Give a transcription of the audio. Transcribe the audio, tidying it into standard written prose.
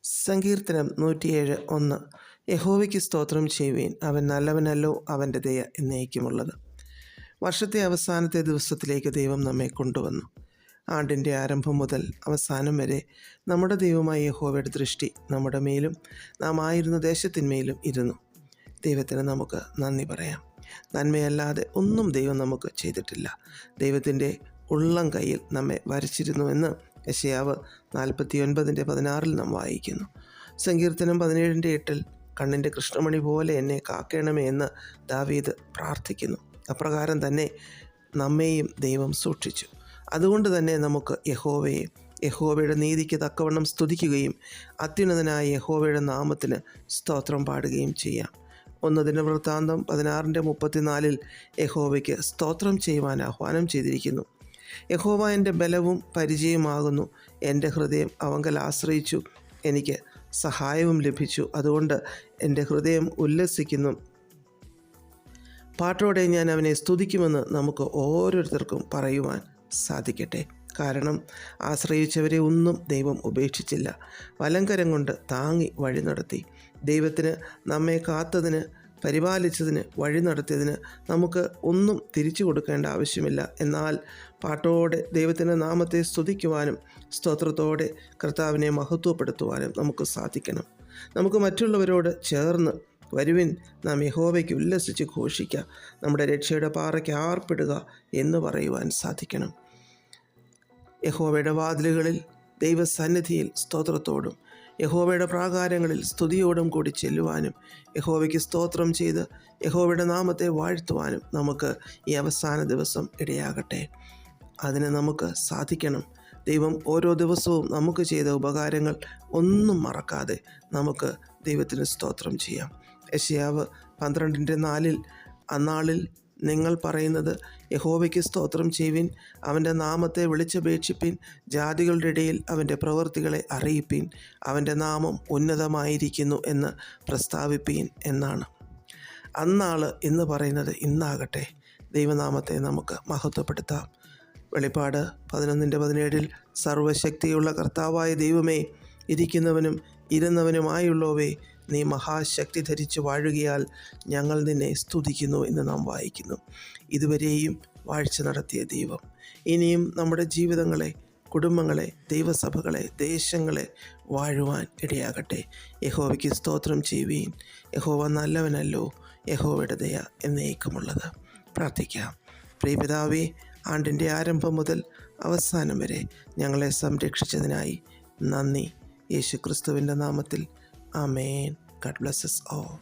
സങ്കീർത്തനം 107:1. യഹോവയ്ക്ക് സ്തോത്രം ചെയ്യുവീൻ, അവൻ നല്ലവനല്ലോ, അവൻ്റെ ദയ എന്നേക്കുമുള്ളത്. വർഷത്തെ അവസാനത്തെ ദിവസത്തിലേക്ക് ദൈവം നമ്മെ കൊണ്ടുവന്നു. ആണ്ടിൻ്റെ ആരംഭം മുതൽ അവസാനം വരെ നമ്മുടെ ദൈവമായ യഹോവയുടെ ദൃഷ്ടി നമ്മുടെ മേലും നാം ആയിരുന്ന ദേശത്തിന്മേലും ഇരുന്നു. ദൈവത്തിന് നമുക്ക് നന്ദി പറയാം. നന്മയല്ലാതെ ഒന്നും ദൈവം നമുക്ക് ചെയ്തിട്ടില്ല. ദൈവത്തിൻ്റെ ഉള്ളം കയ്യിൽ നമ്മെ വരച്ചിരുന്നുവെന്ന് യെശയ്യാവ് 49:16 നാം വായിക്കുന്നു. സങ്കീർത്തനം 17:8 കണ്ണിൻ്റെ കൃഷ്ണമണി പോലെ എന്നെ കാക്കണമേ എന്ന് ദാവീദ് പ്രാർത്ഥിക്കുന്നു. അപ്രകാരം തന്നെ നമ്മെയും ദൈവം സൂക്ഷിച്ചു. അതുകൊണ്ട് തന്നെ നമുക്ക് യഹോവയുടെ നീതിക്ക് തക്കവണ്ണം സ്തുതിക്കുകയും അത്യുന്നതനായ യഹോവയുടെ നാമത്തിന് സ്തോത്രം പാടുകയും ചെയ്യാം. 1 ദിനവൃത്താന്തം 16:34 യഹോവയ്ക്ക് സ്തോത്രം ചെയ്യുവാൻ ആഹ്വാനം ചെയ്തിരിക്കുന്നു. യഹോവ എൻ്റെ ബലവും പരിചയമാകുന്നു. എൻ്റെ ഹൃദയം അവങ്കൽ ആശ്രയിച്ചു, എനിക്ക് സഹായവും ലഭിച്ചു. അതുകൊണ്ട് എൻ്റെ ഹൃദയം ഉല്ലസിക്കുന്നു. പാട്ടോടെ ഞാൻ അവനെ സ്തുതിക്കുമെന്ന് നമുക്ക് ഓരോരുത്തർക്കും പറയുവാൻ സാധിക്കട്ടെ. കാരണം ആശ്രയിച്ചവരെ ഒന്നും ദൈവം ഉപേക്ഷിച്ചില്ല. വലങ്കരം കൊണ്ട് താങ്ങി വഴി നടത്തി. ദൈവത്തിന് നമ്മെ കാത്തതിന്, പരിപാലിച്ചതിന്, വഴി നടത്തിയതിന് നമുക്ക് ഒന്നും തിരിച്ചു കൊടുക്കേണ്ട ആവശ്യമില്ല. എന്നാൽ പാട്ടോടെ ദൈവത്തിൻ്റെ നാമത്തെ സ്തുതിക്കുവാനും സ്തോത്രത്തോടെ കർത്താവിനെ മഹത്വപ്പെടുത്തുവാനും നമുക്ക് സാധിക്കണം. നമുക്ക് മറ്റുള്ളവരോട് ചേർന്ന് വരുവിൻ, നാം യഹോവയ്ക്ക് ഉല്ലസിച്ച് ഘോഷിക്കുക, നമ്മുടെ രക്ഷയുടെ പാറയ്ക്ക് ആർപ്പിടുക എന്ന് പറയുവാൻ സാധിക്കണം. യഹോവയുടെ വാതിലുകളിൽ ദൈവസന്നിധിയിൽ സ്തോത്രത്തോടും യഹോവയുടെ പ്രാകാരങ്ങളിൽ സ്തുതിയോടും കൂടി ചെല്ലുവാനും യഹോവയ്ക്ക് സ്തോത്രം ചെയ്ത് യഹോവയുടെ നാമത്തെ വാഴ്ത്തുവാനും നമുക്ക് ഈ അവസാന ദിവസം ഇടയാകട്ടെ. അതിന് നമുക്ക് സാധിക്കണം. ദൈവം ഓരോ ദിവസവും നമുക്ക് ചെയ്ത ഉപകാരങ്ങൾ ഒന്നും മറക്കാതെ നമുക്ക് ദൈവത്തിന് സ്തോത്രം ചെയ്യാം. യെശയ്യാവ് 12:4 അന്നാളിൽ നിങ്ങൾ പറയുന്നത്, യഹോവയ്ക്ക് സ്തോത്രം ചെയ്യുവിൻ, അവൻ്റെ നാമത്തെ വിളിച്ചപേക്ഷിപ്പിൻ, ജാതികളുടെ ഇടയിൽ അവൻ്റെ പ്രവൃത്തികളെ അറിയിപ്പിൻ, അവൻ്റെ നാമം ഉന്നതമായിരിക്കുന്നു എന്ന് പ്രസ്താവിപ്പീൻ എന്നാണ്. അന്നാൾ എന്ന് പറയുന്നത് ഇന്നാകട്ടെ. ദൈവനാമത്തെ നമുക്ക് മഹത്വപ്പെടുത്താം. വെളിപ്പാട് 11:17 സർവശക്തിയുള്ള കർത്താവായ ദൈവമേ, ഇരിക്കുന്നവനും ഇരുന്നവനുമായുള്ളവേ, നീ മഹാശക്തി ധരിച്ച് വാഴുകയാൽ ഞങ്ങൾ നിന്നെ സ്തുതിക്കുന്നു എന്ന് നാം വായിക്കുന്നു. ഇതുവരെയും വാഴ്ച നടത്തിയ ദൈവം ഇനിയും നമ്മുടെ ജീവിതങ്ങളെ, കുടുംബങ്ങളെ, ദൈവസഭകളെ, ദേശങ്ങളെ വാഴുവാൻ ഇടയാകട്ടെ. യഹോവയ്ക്ക് സ്തോത്രം ചെയ്യുവീൻ, യഹോവ നല്ലവനല്ലോ, യഹോവയുടെ ദയ എന്നേക്കുമുള്ളത്. പ്രാർത്ഥിക്കാം. പ്രിയപിതാവേ, ആണ്ടിൻ്റെ ആരംഭം മുതൽ അവസാനം വരെ ഞങ്ങളെ സംരക്ഷിച്ചതിനായി നന്ദി. യേശു ക്രിസ്തുവിൻ്റെ നാമത്തിൽ ആമേൻ. God bless us all.